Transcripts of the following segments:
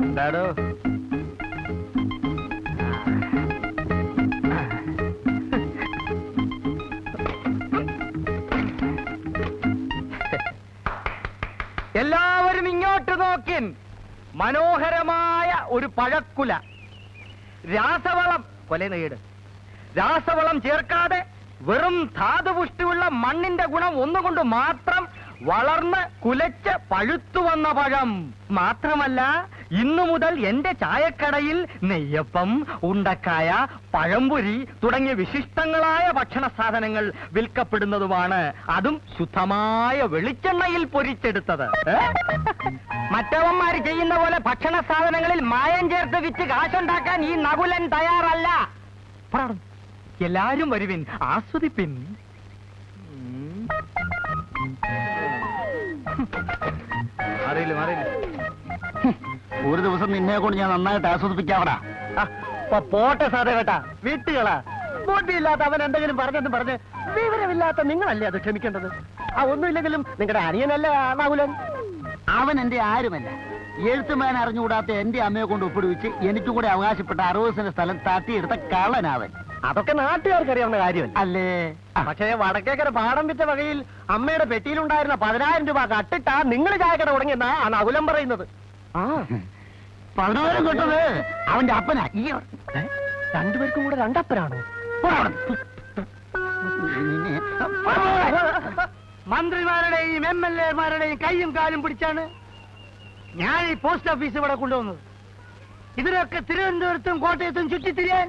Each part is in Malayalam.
എന്താടോ എല്ലാവരും ഇങ്ങോട്ട് നോക്കിൻ. മനോഹരമായ ഒരു പഴക്കുല. രാസവളം കൊലനീട് രാസവളം ചേർക്കാതെ വെറും ധാതുപുഷ്ടിയുള്ള മണ്ണിന്റെ ഗുണം ഒന്നുകൊണ്ട് മാത്രം വളർന്ന് കുലച്ച് പഴുത്തു വന്ന പഴം. മാത്രമല്ല, ഇന്നു മുതൽ എന്റെ ചായക്കടയിൽ നെയ്യപ്പം, ഉണ്ടക്കായ, പഴംപൊരി തുടങ്ങിയ വിശിഷ്ടങ്ങളായ ഭക്ഷണ സാധനങ്ങൾ വിൽക്കപ്പെടുന്നതുമാണ്. അതും ശുദ്ധമായ വെളിച്ചെണ്ണയിൽ പൊരിച്ചെടുത്തത്. മറ്റവന്മാര് ചെയ്യുന്ന പോലെ ഭക്ഷണ സാധനങ്ങളിൽ മായം ചേർത്ത് വിറ്റ് കാശുണ്ടാക്കാൻ ഈ നകുലൻ തയ്യാറല്ല. എല്ലാരും വരുവിൻ, ആസ്വദിപ്പിൻ. ഒരു ദിവസം നിന്നെ കൊണ്ട് ഞാൻ നന്നായിട്ട് ആസ്വദിപ്പിക്കാവടാ. പോട്ടെ സാറേ കേട്ടാ, വീട്ടുകളാ. ബുദ്ധിയില്ലാത്ത അവൻ എന്തെങ്കിലും പറഞ്ഞ് വിവരമില്ലാത്ത നിങ്ങളല്ലേ അത് ക്ഷമിക്കേണ്ടത്. ഒന്നുമില്ലെങ്കിലും നിങ്ങളുടെ അനിയനല്ല നകുലൻ. അവൻ എന്റെ ആരുമല്ല. എഴുത്തുമാൻ അറിഞ്ഞുകൂടാത്ത എന്റെ അമ്മയെ കൊണ്ട് ഒപ്പിടുവിച്ച് എനിക്കും കൂടെ അവകാശപ്പെട്ട 60 സെന്റ് സ്ഥലം തട്ടിയെടുത്ത കള്ളനാവൻ. അതൊക്കെ നാട്ടുകാർക്ക് അറിയാവുന്ന കാര്യമല്ല അല്ലേ? പക്ഷേ വടക്കേക്കര പാടം വിറ്റ വകയിൽ അമ്മയുടെ പെട്ടിയിലുണ്ടായിരുന്ന 10,000 രൂപ കട്ടിട്ടാ നിങ്ങൾ ചായക്കട തുടങ്ങിയെന്നാ ആ നകുലം പറയുന്നത്. 10,000 കിട്ടത് അവന്റെ അപ്പനാ. രണ്ടുപേർക്കും കൂടെ രണ്ടപ്പനാണോ? മന്ത്രിമാരുടെയും MLA-മാരുടെയും കൈയും കാലും പിടിച്ചാണ് ഞാൻ ഈ പോസ്റ്റ് ഓഫീസ് ഇവിടെ കൊണ്ടുവന്നത്. ഇതിനൊക്കെ തിരുവനന്തപുരത്തും കോട്ടയത്തും ചുറ്റിത്തിരിയാൻ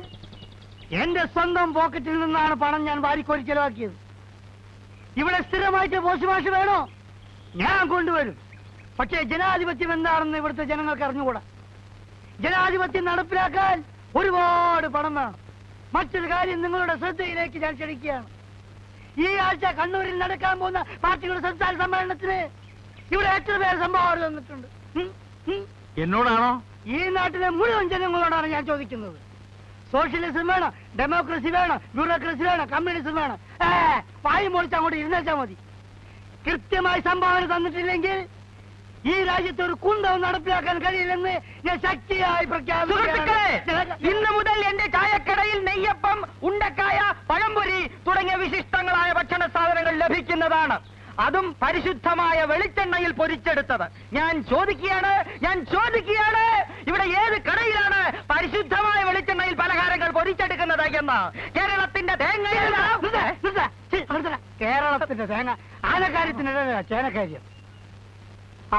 എന്റെ സ്വന്തം പോക്കറ്റിൽ നിന്നാണ് പണം ഞാൻ വാരിക്കോരി ചെലവാക്കിയത്. ഇവിടെ സ്ഥിരമായിട്ട് പോസ്റ്റ് മാഷ് വേണോ? ഞാൻ കൊണ്ടുവരും. പക്ഷേ ജനാധിപത്യം എന്താണെന്ന് ഇവിടുത്തെ ജനങ്ങൾക്ക് അറിഞ്ഞുകൂടാ. ജനാധിപത്യം നടപ്പിലാക്കാൻ ഒരുപാട് പണം വേണം. മറ്റൊരു കാര്യം നിങ്ങളുടെ ശ്രദ്ധയിലേക്ക് ഞാൻ ക്ഷണിക്കുകയാണ്. ഈ ആഴ്ച കണ്ണൂരിൽ നടക്കാൻ പോകുന്ന പാർട്ടിയുടെ സംസ്ഥാന സമ്മേളനത്തിന് ഇവിടെ എത്ര പേർ സംഭാവന തന്നിട്ടുണ്ട്? എന്നോടാണോ? ഈ നാട്ടിലെ മുഴുവൻ ജനങ്ങളോടാണ് ഞാൻ ചോദിക്കുന്നത്. സോഷ്യലിസം വേണം, ഡെമോക്രസി വേണം, ബ്യൂറോക്രസി വേണം, കമ്മ്യൂണിസം വേണം. വായി മോളിച്ച് അങ്ങോട്ട് ഇരുന്നേച്ചാൽ മതി. കൃത്യമായി സംഭാവന തന്നിട്ടില്ലെങ്കിൽ ഈ രാജ്യത്ത് ഒരു കുന്തവും നടപ്പിലാക്കാൻ കഴിയില്ലെന്ന് ഞാൻ ശക്തിയായി പ്രഖ്യാപിക്കുന്നു. ഇന്ന് മുതൽ എന്റെ ചായക്കടയിൽ നെയ്യപ്പം, ഉണ്ടക്കായ, പഴംപൊരി തുടങ്ങിയ വിശിഷ്ടങ്ങളായ ഭക്ഷണ സാധനങ്ങൾ ലഭിക്കുന്നതാണ്. അതും പരിശുദ്ധമായ വെളിച്ചെണ്ണയിൽ പൊരിച്ചെടുത്തത്. ഞാൻ ചോദിക്കുകയാണ്, ഇവിടെ ഏത് കടയിലാണ് പരിശുദ്ധമായ വെളിച്ചെണ്ണയിൽ പലഹാരങ്ങൾ പൊരിച്ചെടുക്കുന്നത് എന്ന്? കേരളത്തിന്റെ തേങ്ങ, കേരളത്തിന്റെ തേങ്ങ ആനക്കാര്യത്തിനിടയില ചേനക്കാര്യം.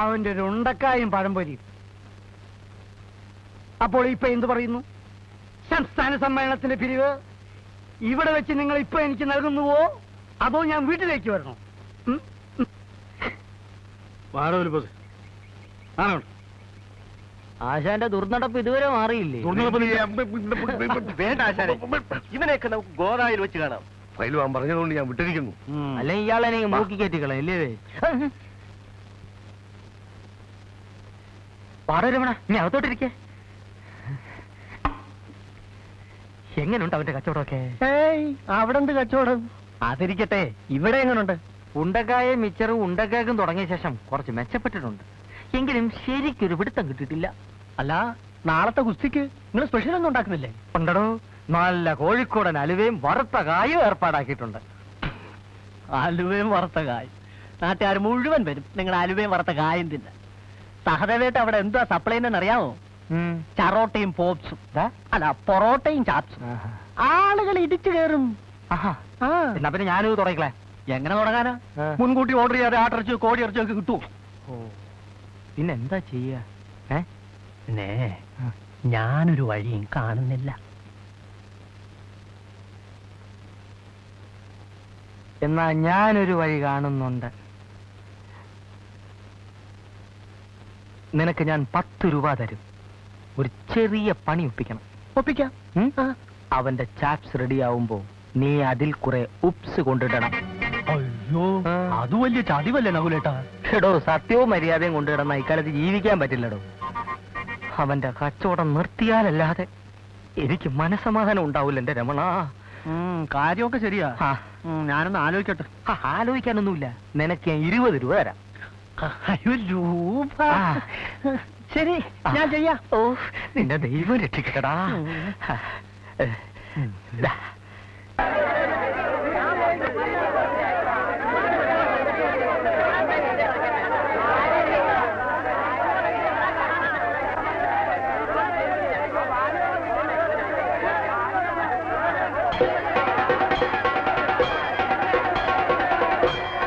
അവന്റെ ഒരു ഉണ്ടക്കായും പഴംപൊരിയും. അപ്പോൾ ഇപ്പൊ എന്ത് പറയുന്നു? സംസ്ഥാന സമ്മേളനത്തിന്റെ പിരിവ് ഇവിടെ വെച്ച് നിങ്ങൾ ഇപ്പൊ എനിക്ക് നൽകുന്നുവോ, അതോ ഞാൻ വീട്ടിലേക്ക് വരണോ? ആശാന്റെ ദുർനടപ്പ് ഇതുവരെ മാറിയില്ലേ? വേണ്ട ആശാനെ, ഇവനെയൊക്കെ നമുക്ക് ഗോദായിൽ വെച്ച് കാണാം. ഫയലുവാൻ പറഞ്ഞതുകൊണ്ട് ഞാൻ വിട്ടിരിക്കുന്നു. അല്ലെ ഇയാളെ മൂക്കി കയറ്റിക്കളല്ലേ? പാടരമണ, നീ അകത്തോട്ടിരിക്കേ. എങ്ങനെയുണ്ട് അവന്റെ കച്ചവടമൊക്കെ? അവിടെ എന്ത് കച്ചവടം? അതിരിക്കട്ടെ, ഇവിടെ എങ്ങനെയുണ്ട്? ഉണ്ടക്കായും മിച്ചറും ഉണ്ടക്കേക്കും തുടങ്ങിയ ശേഷം കുറച്ച് മെച്ചപ്പെട്ടിട്ടുണ്ട്. എങ്കിലും ശരിക്കൊരു പിടുത്തം കിട്ടിയിട്ടില്ല. അല്ല, നാളത്തെ കുസ്തിക്ക് നിങ്ങൾ സ്പെഷ്യൽ ഒന്നും ഉണ്ടാക്കുന്നില്ലേ? ഉണ്ടടോ, നല്ല കോഴിക്കോടൻ അലുവയും വറുത്ത കായും ഏർപ്പാടാക്കിയിട്ടുണ്ട്. അലുവയും വറുത്ത കായും നാട്ടുകാർ മുഴുവൻ വരും നിങ്ങൾ അലുവയും വറുത്ത കായും തിന്നെ. സഹദേവേട്ട് അവിടെ എന്തുവാ സപ്ലൈ എന്നറിയാമോ? ചറോട്ടയും പോപ്സും, അല്ല പൊറോട്ടയും ചാപ്സും. ആളുകൾ ഇടിച്ചു കയറും. എന്നാ പിന്നെ ഞാനിത് തുടങ്ങിക്കളെ. എങ്ങനെ തുടങ്ങാനാ? മുൻകൂട്ടി ഓർഡർ ചെയ്യാതെ ആട്ടിറച്ചോ കോഴി ഇറച്ചോ ഒക്കെ കിട്ടുമോ? പിന്നെന്താ ചെയ്യാ? ഞാനൊരു വഴിയും കാണുന്നില്ല. എന്നാ ഞാനൊരു വഴി കാണുന്നുണ്ട്. നിനക്ക് ഞാൻ 10 രൂപ തരും. ഒരു ചെറിയ പണി ഒപ്പിക്കണം. ഒപ്പിക്കാം. അവന്റെ ചാപ്സ് റെഡിയാവുമ്പോ നീ അതിൽ കുറെ ഉപ്സ് കൊണ്ടിടണം. അയ്യോ, അത് വലിയ ചതിവല്ലേ നകുലേട്ടാ? എടോ, സത്യവും മര്യാദയും കൊണ്ടിടന്ന ഇക്കാലത്ത് ജീവിക്കാൻ പറ്റില്ലടോ. അവന്റെ കച്ചവടം നിർത്തിയാലല്ലാതെ എനിക്ക് മനസമാധാനം ഉണ്ടാവില്ല എന്റെ രമണ. കാര്യമൊക്കെ ശരിയാ. ഞാനൊന്ന് ആലോചിക്കട്ടെ. ആലോചിക്കാനൊന്നുമില്ല. നിനക്ക് ഞാൻ 20 രൂപ തരാം. അയ്യോ രൂപ. ശരി, ഞാൻ ചെയ്യാം. ഓ, നിന്റെ ദൈവം രക്ഷിക്കടാ.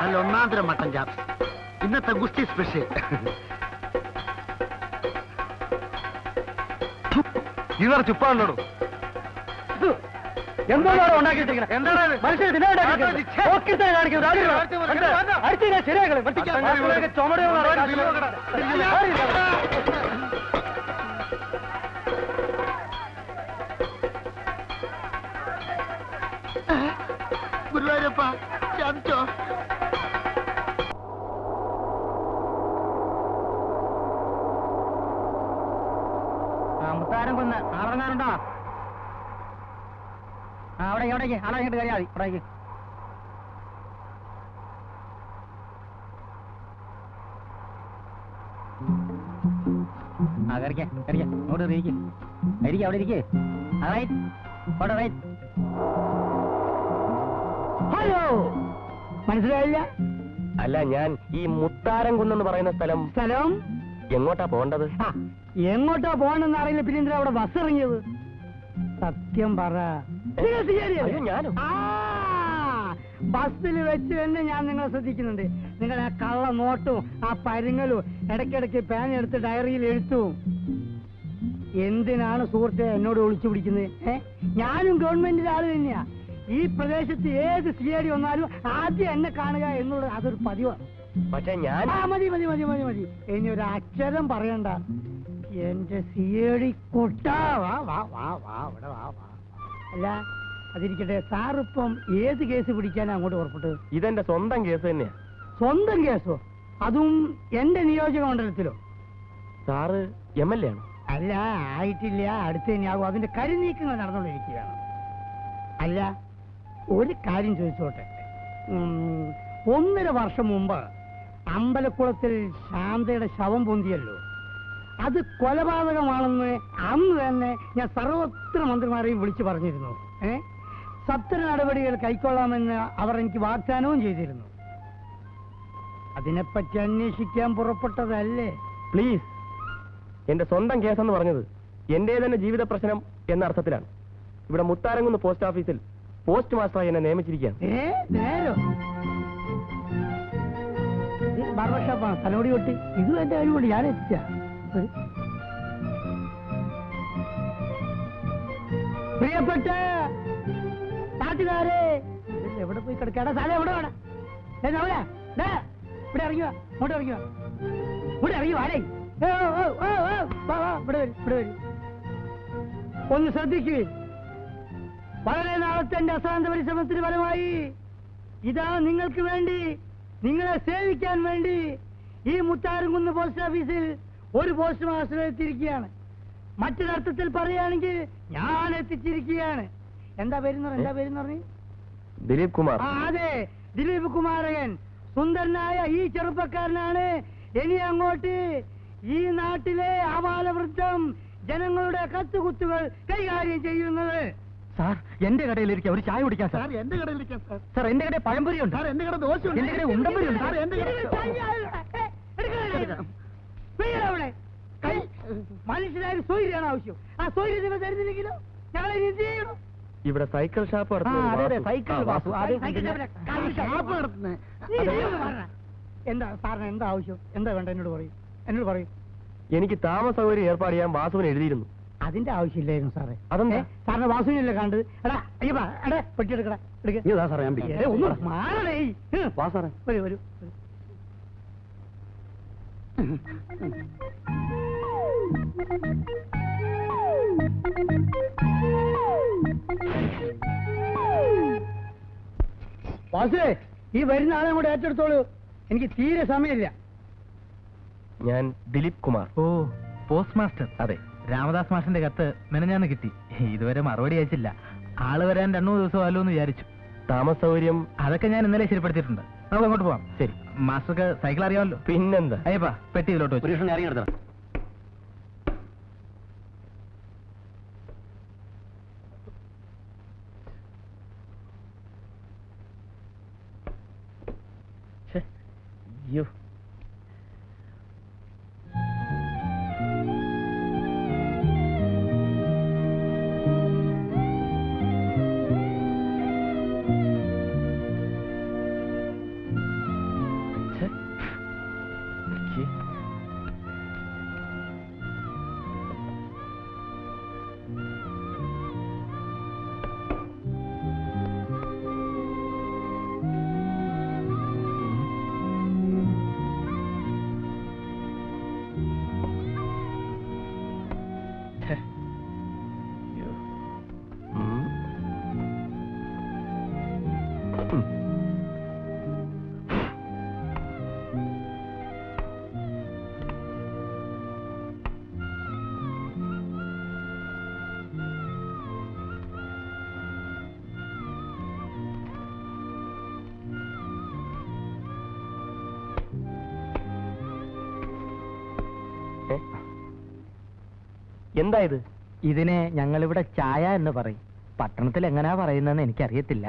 നല്ല ഒന്നാന്തരം മട്ടൻ ചാപ്പ്. ഇന്നത്തെ ഗുസ്തി സ്പെഷ്യൽ. ഇവർ ചുപ്പാണല്ലോ. എന്താണ് ഉണ്ടാക്കിയിട്ടിരിക്കുന്നത്? എന്താണ് മനുഷ്യർ ഗുരുവായൂരപ്പ ചാച്ചോ. മുത്താരം കൊന്ന് ആറങ്ങാനുണ്ടോ? അവിടേക്ക് അവിടേക്ക് ആളെ ഇങ്ങോട്ട് കഴിയാതി. അവിടേക്ക് കരിക്ക അങ്ങോട്ട് ഇരിക്കും. ഇരിക്കും, അവിടെ ഇരിക്കേ. ഹലോ, മനസ്സിലായില്ല? അല്ല, ഞാൻ ഈ മുത്താരം കുന്നെന്ന് പറയുന്ന സ്ഥലം സ്ഥലം എങ്ങോട്ടാ പോകേണ്ടത്? എങ്ങോട്ടാ പോകണമെന്ന് അറിയില്ല. പിന്നെ എന്തിനാ അവിടെ ബസ് ഇറങ്ങിയത്? സത്യം പറ. ഞാനും ബസ്സിൽ വെച്ച് തന്നെ ഞാൻ നിങ്ങളെ ശ്രദ്ധിക്കുന്നുണ്ട്. നിങ്ങളുടെ ആ കള്ള നോട്ടും ആ പരുങ്ങലും ഇടയ്ക്കിടയ്ക്ക് പേന എടുത്ത് ഡയറിയിൽ എഴുത്തും. എന്തിനാണ് സുഹൃത്തെ എന്നോട് ഒളിച്ചു പിടിക്കുന്നത്? ഞാനും ഗവൺമെന്റിന്റെ ആള് തന്നെയാ. ഈ പ്രദേശത്ത് ഏത് സിഐഡി വന്നാലും ആദ്യം എന്നെ കാണുക എന്നുള്ളത് അതൊരു പതിവാണ്. പക്ഷെ ഞാൻ മതി മതി മതി മതി മതി. ഇനി ഒരു അക്ഷരം പറയണ്ട. എന്റെ സിഐഡി കൊട്ടാ. വാ വാ വാ വാ ഇവിടെ വാ വാ. അല്ല അതിരിക്കട്ടെ, സാറിപ്പം ഏത് കേസ് പിടിക്കാനാ അങ്ങോട്ട് പുറപ്പെട്ടത്? ഇതെന്റെ സ്വന്തം കേസ് തന്നെയാ. സ്വന്തം കേസോ? അതും എന്റെ നിയോജക മണ്ഡലത്തിലോ? സാറ് MLA ആണോ? അല്ല, ആയിട്ടില്ല. അടുത്ത് തന്നെയാകും. അതിന്റെ കരുനീക്കങ്ങൾ നടന്നുകൊണ്ടിരിക്കുകയാണ്. അല്ല, ഒരു കാര്യം ചോദിച്ചോട്ടെ. 1.5 വർഷം മുമ്പ് അമ്പലക്കുളത്തിൽ ശാന്തയുടെ ശവം പൊന്തിയല്ലോ, അത് കൊലപാതകമാണെന്ന് അന്ന് തന്നെ ഞാൻ സർവത്ര മന്ത്രിമാരെയും വിളിച്ചു പറഞ്ഞിരുന്നു. സത്വര നടപടികൾ കൈക്കൊള്ളാമെന്ന് അവർ എനിക്ക് വാഗ്ദാനവും ചെയ്തിരുന്നു. അതിനെപ്പറ്റി അന്വേഷിക്കാൻ പുറപ്പെട്ടതല്ലേ? പ്ലീസ്, എന്റെ സ്വന്തം കേസെന്ന് പറഞ്ഞത് എന്റെ തന്നെ ജീവിത പ്രശ്നം എന്ന അർത്ഥത്തിലാണ്. ഇവിടെ മുത്താരംകുന്ന് പോസ്റ്റ് ഓഫീസിൽ പോസ്റ്റ് മാസ്റ്ററായി എന്നെ നിയമിച്ചിരിക്കുകയാണ്. നേരോ? ബാർബർ ഷോപ്പാണ്, തലോടി കൊട്ടി. ഇതും എന്റെ കഴിവുണ്ട്, ഞാൻ എത്തിച്ച. പ്രിയപ്പെട്ട നാട്ടുകാരെ, എവിടെ പോയി കിടക്കാടാ? സ്ഥലം എവിടെ വേണം? ഇവിടെ ഇറങ്ങിയോ? ഇങ്ങോട്ട് ഇറങ്ങിയോ? ഇവിടെ ഇറങ്ങി വാടേ. ഇവിടെ വരും. ഒന്ന് ശ്രദ്ധിക്കുക. വളരെ നാളത്തെ എന്റെ അശ്രാന്ത പരിശ്രമത്തിന് ഫലമായി ഇതാ നിങ്ങൾക്ക് വേണ്ടി, നിങ്ങളെ സേവിക്കാൻ വേണ്ടി ഈ മുത്താരംകുന്ന് പോസ്റ്റ് ഓഫീസിൽ ഒരു പോസ്റ്റ് മാസ്റ്റർ എത്തിയിരിക്കുകയാണ്. മറ്റൊരർത്ഥത്തിൽ പറയുകയാണെങ്കിൽ ഞാൻ എത്തിച്ചിരിക്കുകയാണ്. എന്താ പേരെന്ന് പറഞ്ഞു? ദിലീപ് കുമാർ. അതെ, ദിലീപ് കുമാരകൻ. സുന്ദരനായ ഈ ചെറുപ്പക്കാരനാണ് ഇനി അങ്ങോട്ട് ഈ നാട്ടിലെ ആബാലവൃദ്ധം ജനങ്ങളുടെ കത്തുകുത്തുകൾ കൈകാര്യം ചെയ്യുന്നത്. സാർ, എന്റെ കടയിലിരിക്കാം, ഒരു ചായ കുടിക്കാം. സാർ, എന്റെ കടയിലിരിക്കാം. സാർ, എന്റെ കടയിൽ പഴംപൊരി ഉണ്ട്. സാർ, എന്റെ കട ദോശ ഉണ്ട്. എന്റെ കടയിൽ ഉണ്ടംപൊരി ഉണ്ട്. സാർ, എന്റെ മനുഷ്യനായ സ്വൈര്യാണ് ആവശ്യം. ആ സ്വൈര്യം നിങ്ങൾ തരുന്നില്ലെങ്കിലോ ഞങ്ങളെ എന്ത് ചെയ്യണം? ഇവിടെ സൈക്കിൾ ഷാപ്പ് എന്താ സാറിന് എന്താ ആവശ്യം? എന്താ വേണ്ട? എന്നോട് പറയൂ. എനിക്ക് താമസ സൗകര്യം ഏർപ്പാട് ചെയ്യാൻ വാസുവിന് എഴുതിയിരുന്നു. അതിന്റെ ആവശ്യമില്ലായിരുന്നു സാറേ. അതെന്താ? സാറിന് വാസുവിനല്ലേ കണ്ടത്? പെട്ടിയെടുക്കടാ. വരൂ. വാസുവേ, ഈ വരുന്ന ആളെ കൂടെ ഏറ്റെടുത്തോളൂ. എനിക്ക് തീരെ സമയമില്ല. ഞാൻ ദിലീപ് കുമാർ. ഓ, പോസ്റ്റ് മാസ്റ്റർ. അതെ. രാമദാസ് മാഷിന്റെ കത്ത് മെനഞ്ഞാന്ന് കിട്ടി. ഇതുവരെ മറുപടി അയച്ചില്ല. ആള് വരാൻ 2-3 ദിവസം ആലോ എന്ന് വിചാരിച്ചു. താമസ സൗകര്യം അതൊക്കെ ഞാൻ ഇന്നലെ ശരിപ്പെടുത്തിയിട്ടുണ്ട്. നമുക്ക് അങ്ങോട്ട് പോവാം. ശരി. മാസ്റ്റർക്ക് സൈക്കിൾ അറിയാമല്ലോ. പിന്നെന്താ? അയ്യപ്പാ പെട്ടി ഇതിലോട്ട് വെച്ചു. പുരുഷൻ ഇറങ്ങി എടുത്തണം. അയ്യോ, എന്താ ഇത്? ഇതിനെ ഞങ്ങളിവിടെ ചായ എന്ന് പറയും. പട്ടണത്തിൽ എങ്ങനെയാ പറയുന്നതെന്ന് എനിക്കറിയത്തില്ല.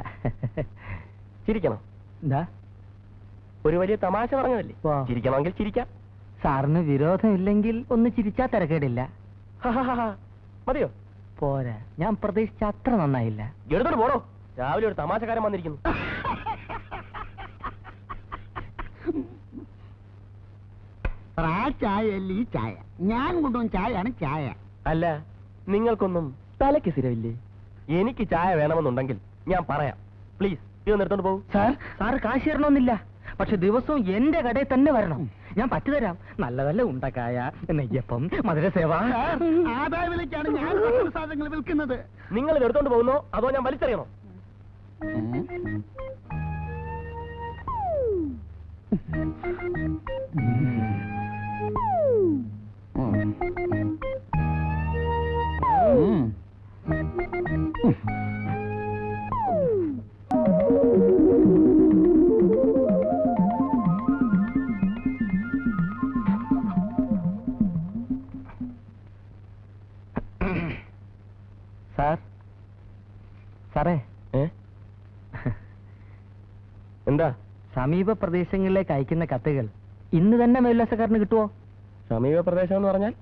ചിരിക്കണം. എന്താ? ഒരു വലിയ തമാശ പറഞ്ഞതല്ലേ? വാ. ചിരിക്കണമെങ്കിൽ ചിരിക്കാം. സാറിന് വിരോധമില്ലെങ്കിൽ ഒന്ന് ചിരിച്ചാ തിരക്കേടില്ല. മതിയോ? പോരാ, ഞാൻ പ്രതീക്ഷിച്ച അത്ര നന്നായില്ല. എടുത്തോട്ട് പോടോ, രാവിലെ ഒരു തമാശക്കാരൻ വന്നിരിക്കുന്നു. ആ ചായയല്ല ഈ ചായ. ഞാൻ കൊണ്ടുവന്ന ചായയാണ് ചായ. അല്ല, നിങ്ങൾക്കൊന്നും തലയ്ക്ക് സ്ഥിരമില്ലേ? എനിക്ക് ചായ വേണമെന്നുണ്ടെങ്കിൽ ഞാൻ പറയാം. പ്ലീസ് ഇത് എടുത്തോണ്ട് പോകും. സാറ് കാശ് തരണമെന്നില്ല, പക്ഷെ ദിവസവും എന്റെ കടയിൽ തന്നെ വരണം. ഞാൻ പറ്റുതരാം. നല്ല നല്ല ഉണ്ടക്കായ, നെയ്യപ്പം, മധുരസേവ. ആദായ വിലയ്ക്കാണ് ഞാൻ സാധനങ്ങൾ വിൽക്കുന്നത്. നിങ്ങൾ ഇത് എടുത്തോണ്ട് പോകുന്നോ അതോ ഞാൻ വലിച്ചെറിയണോ? സാറേ, എന്താ? സമീപ പ്രദേശങ്ങളിലേക്ക് അയക്കുന്ന കത്തുകൾ ഇന്ന് തന്നെ മേലുല്ലാസക്കാരന് കിട്ടുമോ? സമീപ പ്രദേശം എന്ന് പറഞ്ഞാൽ?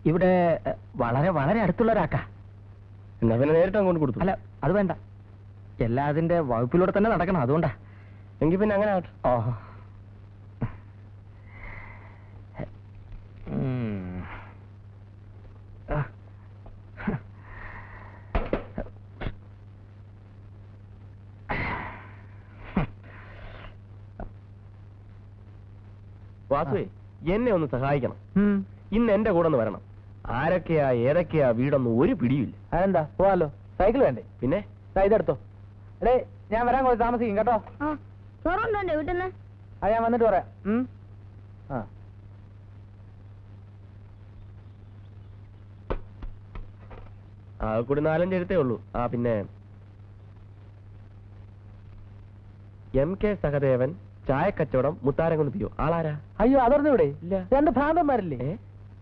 ഇവിടെ വളരെ വളരെ അടുത്തുള്ള ഒരാക്കാ. എന്നാ പിന്നെ നേരിട്ട് അങ്ങോട്ട് കൊടുത്തു. അല്ല, അത് വേണ്ട. എല്ലാം അതിന്റെ വകുപ്പിലൂടെ തന്നെ നടക്കണം, അതുകൊണ്ടാ. എങ്കിൽ പിന്നെ അങ്ങനെ ആട്ടെ. ഓ, വാസുവേ, എന്നെ ഒന്ന് സഹായിക്കണം. ഇന്ന് എന്റെ കൂടെ ഒന്ന് വരണം. ആരൊക്കെയാ ഏതൊക്കെയാ വീടൊന്നും ഒരു പിടിയില്ല. അതെന്താ? പോവാലോ. സൈക്കിൾ വേണ്ടേ? പിന്നെ ഇതെടുത്തോ. അല്ലേ, ഞാൻ വരാൻ കുറച്ച് താമസിക്കും കേട്ടോ. ചോറുണ്ടോ വീട്ടിൽ? അത് ഞാൻ വന്നിട്ട് പറയാം. കൂടി 4-5 എഴുത്തേ ഉള്ളൂ. പിന്നെ MK സഹദേവൻ, ചായക്കച്ചവടം, മുത്താരംകുന്ന് പിയോ. ആളാരാ? അയ്യോ, അതറിഞ്ഞൂടെ? ഇല്ല. 2 ഭ്രാന്തന്മാരില്ലേ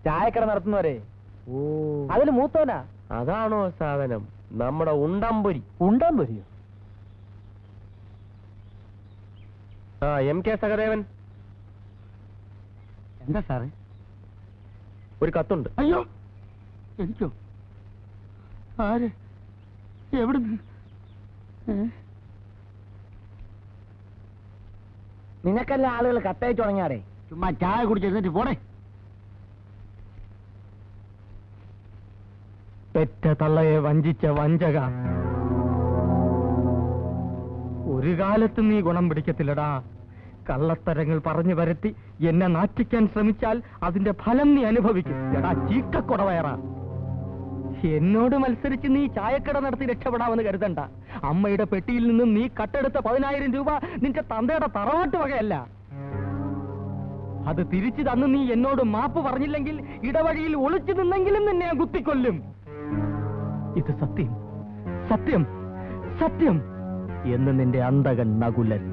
ചായക്കട നടത്തുന്നവരെ. ഓ, അതില് മൂത്തോനാ. അതാണോ സാധനം? നമ്മുടെ ഉണ്ടംപൊരി. ഉണ്ടംപൊരിയോ? MK സഹദേവൻ, എന്താ സാറേ? ഒരു കത്തുണ്ട്. അയ്യോ, എനിക്കോ? ആര്? എവിടുന്ന്? നിനക്കല്ല ആളുകൾ കത്തയച്ചു തുടങ്ങിയാടേ. ചുമ്മാ ചായ കുടിച്ചിരുന്നിട്ട് പോടെ. പെറ്റ തള്ളയെ വഞ്ചിച്ച വഞ്ചക. ഒരു കാലത്ത് നീ ഗുണം പിടിക്കത്തില്ലടാ. കള്ളത്തരങ്ങൾ പറഞ്ഞു വരുത്തി എന്നെ നാറ്റിക്കാൻ ശ്രമിച്ചാൽ അതിന്റെ ഫലം നീ അനുഭവിക്കും. എടാ ചീക്കക്കൊടവയറാ. എന്നോട് മത്സരിച്ച് നീ ചായക്കട നടത്തി രക്ഷപ്പെടാമെന്ന് കരുതണ്ട. അമ്മയുടെ പെട്ടിയിൽ നിന്നും നീ കട്ടെടുത്ത 10,000 രൂപ നിന്റെ തന്തയുടെ തറവാട്ട് വകയല്ല. അത് തിരിച്ചു തന്ന് നീ എന്നോട് മാപ്പ് പറഞ്ഞില്ലെങ്കിൽ ഇടവഴിയിൽ ഒളിച്ചു നിന്നെങ്കിലും നിന്നെ ഞാൻ കുത്തിക്കൊല്ലും. ഇത് സത്യം, സത്യം, സത്യം എന്ന് നിന്റെ അന്തകൻ നകുലൻ.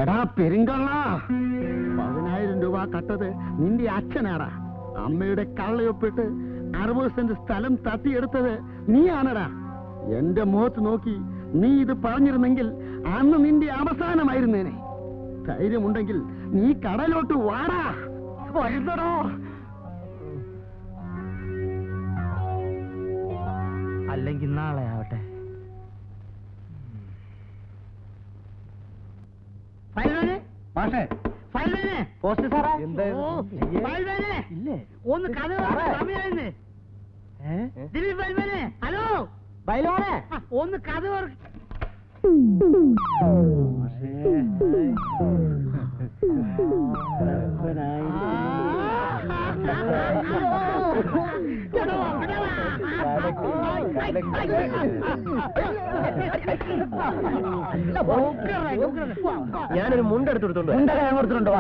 എടാ പെരുങ്കള്ള, 10,000 രൂപ കട്ടത് നിന്റെ അച്ഛനാടാ. അമ്മയുടെ കള്ളയൊപ്പിട്ട് 60 സെന്റ് സ്ഥലം തട്ടിയെടുത്തത് നീയാണടാ. എന്റെ മുഖത്ത് നോക്കി നീ ഇത് പറഞ്ഞിരുന്നെങ്കിൽ അന്ന് നിന്റെ അവസാനമായിരുന്നേനെ. ധൈര്യമുണ്ടെങ്കിൽ നീ കടലോട്ട് വാടാ. വരുന്നടോ. അല്ലെങ്കിൽ നാളെ ആവട്ടെ. പോസ്റ്റ് സാറേ. ഇല്ലേ ഒന്ന് കഥ സമയായിരുന്നേ. ഹലോ ബൈലോനെ, ഒന്ന് കഥ ഞാനൊരു മുണ്ടെടുത്തെടുത്തോണ്ട് കൊടുത്തിട്ടുണ്ടോ?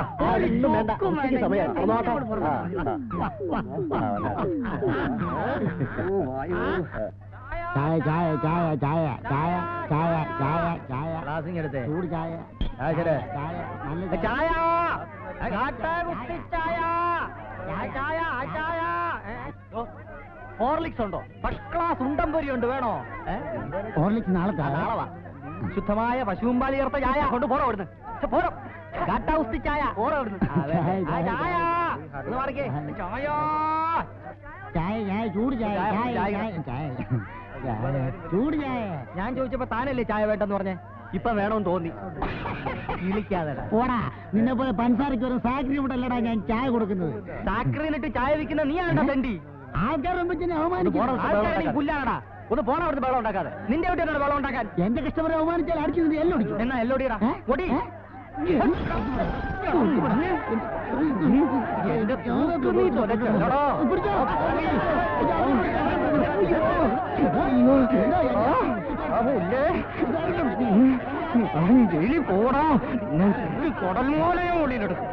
ചായ ചായ ചായ ചായ ചായ ചായ ചായ ചായ എടുത്തേ. ചൂട് ചായ ശരി. ചായ നല്ല ചായ ഹോർലിക്സ് ഉണ്ടോ? ഫസ്റ്റ് ക്ലാസ് ഉണ്ടംപൊരി ഉണ്ട്, വേണോ? ഹോർലിക്സ് നാളെ നാളെ വാ. ശുദ്ധമായ പശുമ്പാലി ചേർത്ത ചായ കൊണ്ട് പോറോ അവിടുന്ന്. പോരോ കാട്ടാവുസ്തി ചായ പോറോ അവിടുന്ന്. ചായ ഒന്ന് മാറിക്കേ. ചായ ചായ ചായ ചൂട് ചായ ചായ ചായ ചായ ചായ ചൂട് ചായ. ഞാൻ ചോദിച്ചപ്പോ താനല്ലേ ചായ വേണ്ടെന്ന് പറഞ്ഞേ. ഇപ്പൊ വേണമെന്ന് തോന്നി. വിളിക്കാതെ ഓടാ, നിന്നെ പോലെ പഞ്ചസാരയ്ക്ക് ഒരു സാക്രി വിടല്ലടാ ഞാൻ ചായ കൊടുക്കുന്നത്. സാക്രിന്നിട്ട് ചായ വിൽക്കുന്ന നീ ആണ്ടാ തണ്ടി. ആൾക്കാരെ പുല്ലാടാ. ഒന്ന് പോണ അവിടുന്ന് വെള്ളം ഉണ്ടാക്കാതെ. നിന്റെ വീട്ടിൽ വെള്ളം ഉണ്ടാക്കാൻ. എന്റെ കസ്റ്റമറെ അവമാനിച്ചാൽ അടിച്ചു എല്ലാം എന്നാ എല്ലോടിയടാ ഒടി. ജയിലിൽ പോടാ. കൊടൽ മൂലയോ ഒളിയിലെടുക്കും.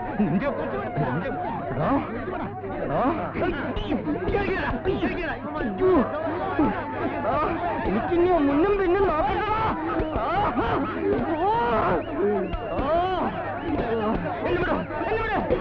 എനിക്കിനി മുന്നും പിന്നും നോക്കണ്ടോ.